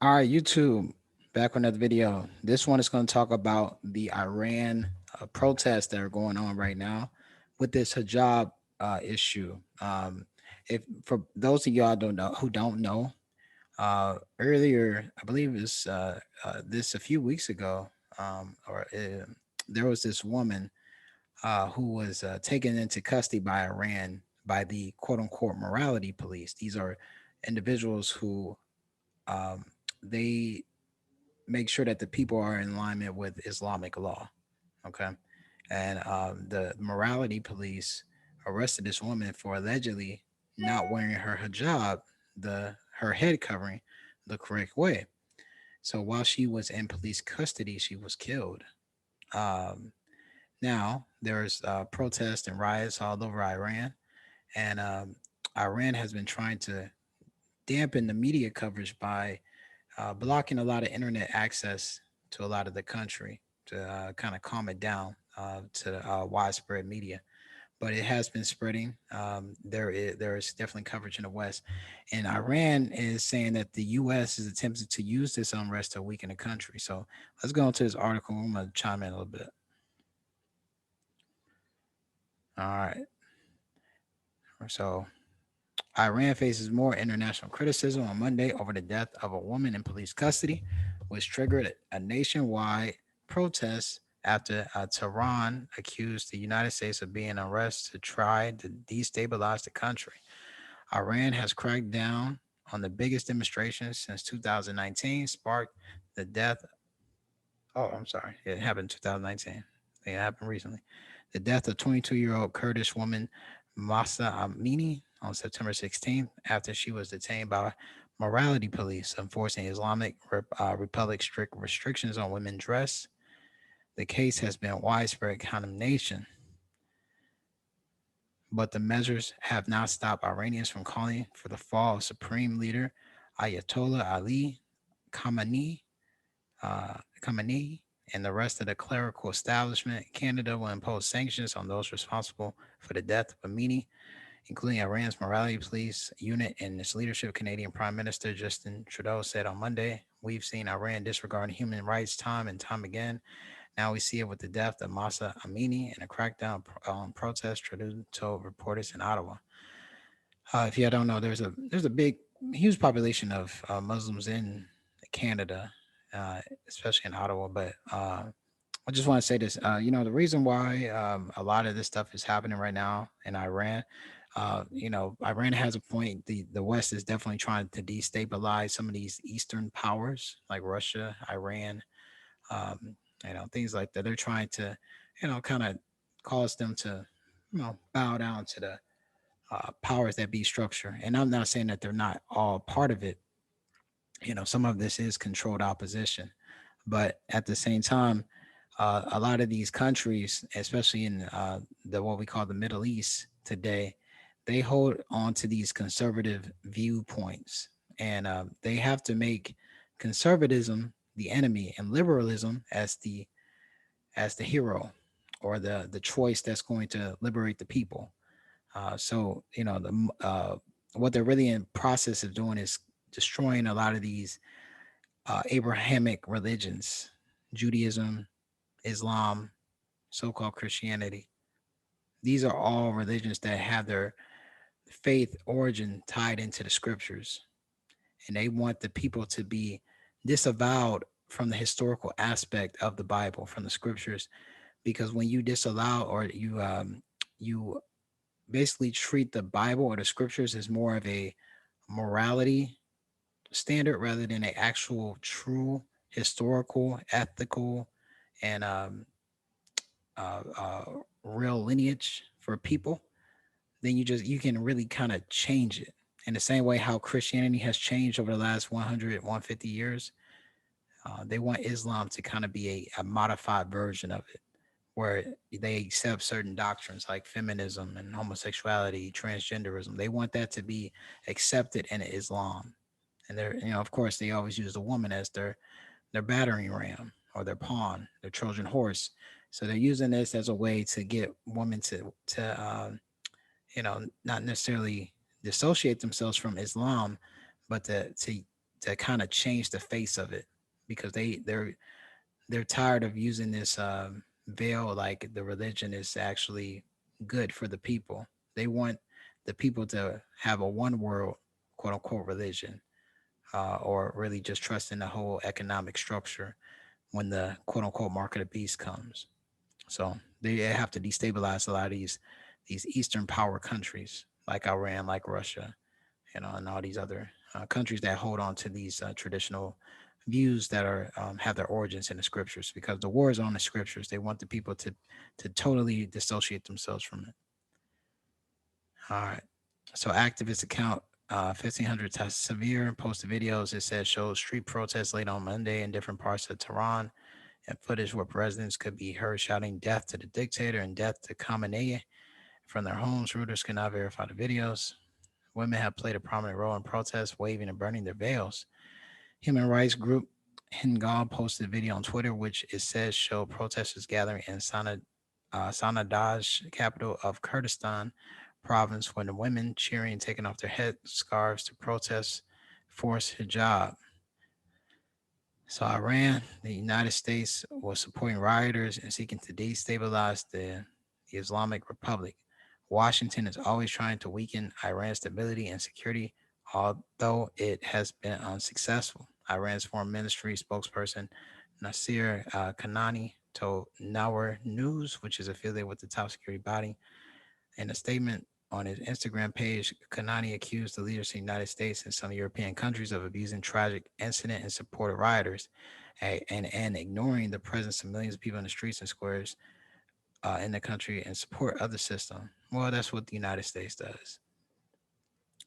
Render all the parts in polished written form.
All right, YouTube, back with another video. This one is going to talk about the Iran protests that are going on right now with this hijab issue. If for those of y'all don't know who don't know, earlier I believe it's this a few weeks ago, there was this woman who was taken into custody by Iran by the quote unquote morality police. These are individuals who um, they make sure that the people are in alignment with Islamic law. Okay. And the morality police arrested this woman for allegedly not wearing her hijab, her head covering, the correct way. So while she was in police custody, she was killed. Um, Now there's protests and riots all over Iran, and Iran has been trying to dampen the media coverage by blocking a lot of internet access to a lot of the country to kind of calm it down to widespread media. But it has been spreading. There is definitely coverage in the West, and Iran is saying that the U.S. is attempting to use this unrest to weaken the country. So let's go into this article. I'm gonna chime in a little bit. All right. So Iran faces more international criticism on Monday over the death of a woman in police custody, which triggered a nationwide protest after Tehran accused the United States of being arrested to try to destabilize the country. Iran has cracked down on the biggest demonstrations since 2019, sparked the death. Oh, I'm sorry. It happened in 2019. It happened recently. The death of 22-year-old Kurdish woman Mahsa Amini on September 16th after she was detained by morality police enforcing Islamic Republic strict restrictions on women's dress. The case has been widespread condemnation, but the measures have not stopped Iranians from calling for the fall of Supreme Leader Ayatollah Ali Khamenei Khamenei and the rest of the clerical establishment. Canada will impose sanctions on those responsible for the death of Amini, including Iran's morality police unit and its leadership. Canadian Prime Minister Justin Trudeau said on Monday, "We've seen Iran disregard human rights time and time again. Now we see it with the death of Mahsa Amini and a crackdown on protests," Trudeau told reporters in Ottawa. If you don't know, there's a big, huge population of Muslims in Canada, especially in Ottawa. But I just want to say this. The reason why a lot of this stuff is happening right now in Iran, Iran has a point. The West is definitely trying to destabilize some of these Eastern powers like Russia, Iran, things like that. They're trying to, kind of cause them to, bow down to the powers that be structure. And I'm not saying that they're not all part of it. Some of this is controlled opposition, but at the same time, a lot of these countries, especially in the what we call the Middle East today, they hold on to these conservative viewpoints, and they have to make conservatism the enemy and liberalism as the hero or the choice that's going to liberate the people. So what they're really in process of doing is destroying a lot of these Abrahamic religions, Judaism, Islam, so-called Christianity. These are all religions that have their faith origin tied into the scriptures, and they want the people to be disavowed from the historical aspect of the Bible, from the scriptures, because when you disallow or you basically treat the Bible or the scriptures as more of a morality standard rather than an actual true historical, ethical, and uh, uh, real lineage for people, then you can really kind of change it. In the same way how Christianity has changed over the last 100, 150 years, they want Islam to kind of be a modified version of it, where they accept certain doctrines like feminism and homosexuality, transgenderism. They want that to be accepted in Islam. And of course, they always use the woman as their battering ram or their pawn, their Trojan horse. So they're using this as a way to get women to not necessarily dissociate themselves from Islam, but to to kind of change the face of it, because they're tired of using this veil like the religion is actually good for the people. They want the people to have a one world quote unquote religion, or really just trust in the whole economic structure when the quote unquote mark of the beast comes. So they have to destabilize a lot of these Eastern power countries like Iran, like Russia, and all these other countries that hold on to these traditional views that are have their origins in the scriptures, because the war is on the scriptures. They want the people to totally dissociate themselves from it. All right. So activist account 1500 severe posted videos. It says shows street protests late on Monday in different parts of Tehran, and footage where residents could be heard shouting death to the dictator and death to Khamenei from their homes. Reuters cannot verify the videos. Women have played a prominent role in protests, waving and burning their veils. Human rights group Hingal posted a video on Twitter, which it says showed protesters gathering in Sanadaj, capital of Kurdistan province, when the women cheering and taking off their head scarves to protest forced hijab. So Iran, the United States, was supporting rioters and seeking to destabilize the Islamic Republic. Washington is always trying to weaken Iran's stability and security, although it has been unsuccessful. Iran's foreign ministry spokesperson Nasir Kanani told Nawar News, which is affiliated with the top security body, in a statement on his Instagram page. Kanani accused the leaders of the United States and some European countries of abusing tragic incident in support of rioters, and ignoring the presence of millions of people in the streets and squares in the country in support of the system. Well, that's what the United States does.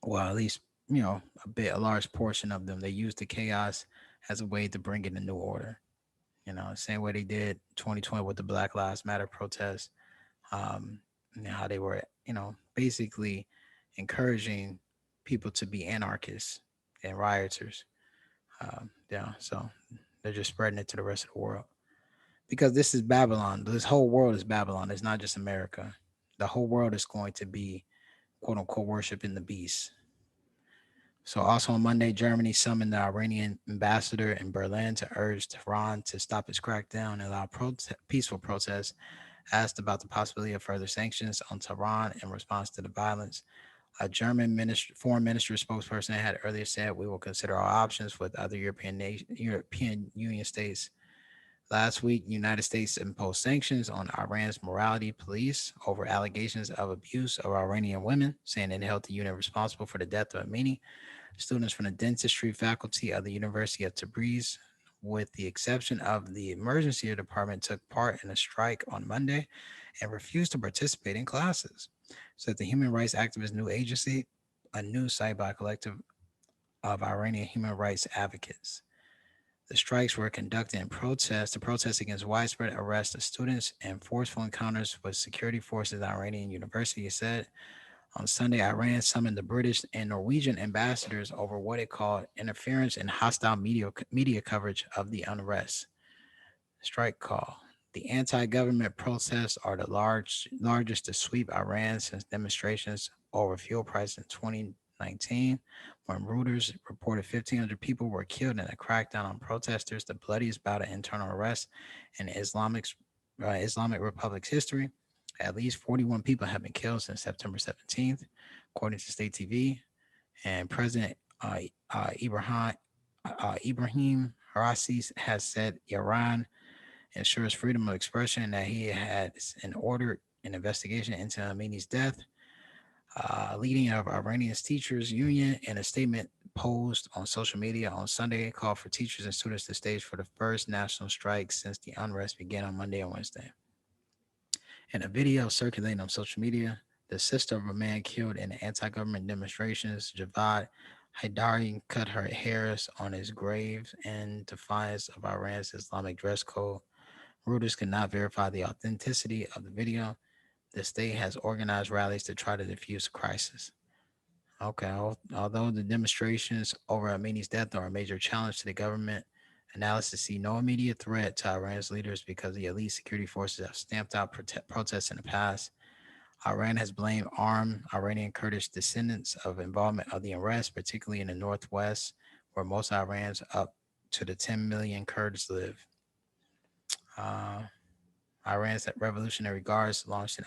Well, at least, a large portion of them. They use the chaos as a way to bring in a new order. Same way they did 2020 with the Black Lives Matter protests, and how they were, basically encouraging people to be anarchists and rioters. Yeah, so they're just spreading it to the rest of the world, because this is Babylon. This whole world is Babylon. It's not just America. The whole world is going to be quote unquote worshiping the beast. So also on Monday, Germany summoned the Iranian ambassador in Berlin to urge Tehran to stop its crackdown and allow peaceful protests. Asked about the possibility of further sanctions on Tehran in response to the violence, a German foreign ministry spokesperson had earlier said, "We will consider all options with other European Union states." Last week, the United States imposed sanctions on Iran's morality police over allegations of abuse of Iranian women, saying it held the unit responsible for the death of Amini. Students from the dentistry faculty of the University of Tabriz, with the exception of the emergency department, took part in a strike on Monday and refused to participate in classes, said the human rights activist New Agency, a news site by a collective of Iranian human rights advocates. The strikes were conducted in protest to protest against widespread arrests of students and forceful encounters with security forces at Iranian University, said. On Sunday, Iran summoned the British and Norwegian ambassadors over what it called interference and hostile media coverage of the unrest. Strike call. The anti-government protests are the largest to sweep Iran since demonstrations over fuel prices in 2019, when Reuters reported 1,500 people were killed in a crackdown on protesters, the bloodiest bout of internal arrests in Islamic Republic's history. At least 41 people have been killed since September 17th, according to state TV. And President Ibrahim Raisi has said Iran ensures freedom of expression and that he has ordered an investigation into Amini's death. Leading of Iranian's teachers union, in a statement posted on social media on Sunday, called for teachers and students to stage for the first national strike since the unrest began on Monday and Wednesday. In a video circulating on social media, the sister of a man killed in the anti-government demonstrations, Javad Haidari, cut her hairs on his grave in defiance of Iran's Islamic dress code. Reuters cannot verify the authenticity of the video. The state has organized rallies to try to defuse the crisis. Okay, although the demonstrations over Amini's death are a major challenge to the government, analysts see no immediate threat to Iran's leaders because the elite security forces have stamped out protests in the past. Iran has blamed armed Iranian Kurdish descendants of involvement of the unrest, particularly in the northwest, where most Iran's up to the 10 million Kurds live. Uh, Iran's Revolutionary Guards launched an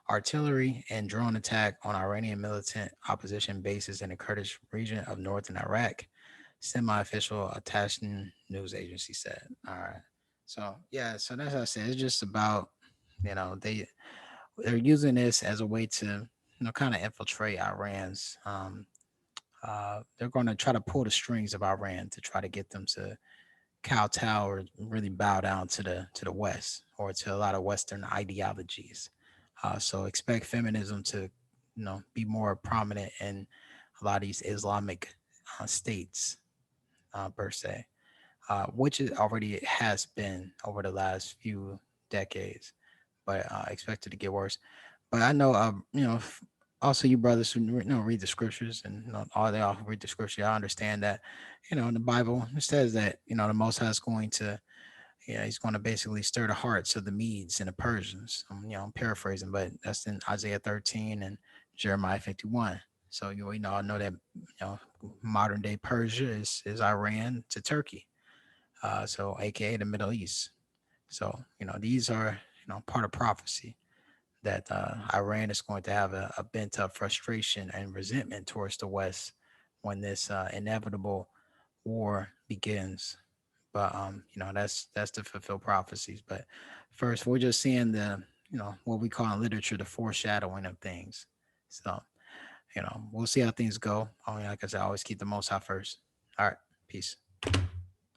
artillery and drone attack on Iranian militant opposition bases in the Kurdish region of northern Iraq. Semi-official Attaching news agency said. All right. So yeah, so that's what I said. It's just about, they're using this as a way to, kind of infiltrate Iran's. They're going to try to pull the strings of Iran to try to get them to kowtow or really bow down to the West or to a lot of Western ideologies. So expect feminism to, be more prominent in a lot of these Islamic states per se, which it already has been over the last few decades, but expected to get worse. But I know, also you brothers who read the scriptures and all they all read the scripture. I understand that, in the Bible it says that the Most High is going to, yeah, he's going to basically stir the hearts of the Medes and the Persians. I'm paraphrasing, but that's in Isaiah 13 and Jeremiah 51. So I know that modern day Persia is Iran to Turkey, so aka the Middle East. So these are part of prophecy that Iran is going to have a bent up frustration and resentment towards the West when this inevitable war begins. But that's to fulfill prophecies. But first, we're just seeing the what we call in literature the foreshadowing of things. So we'll see how things go. Only like I said, always keep the Most High first. All right, peace.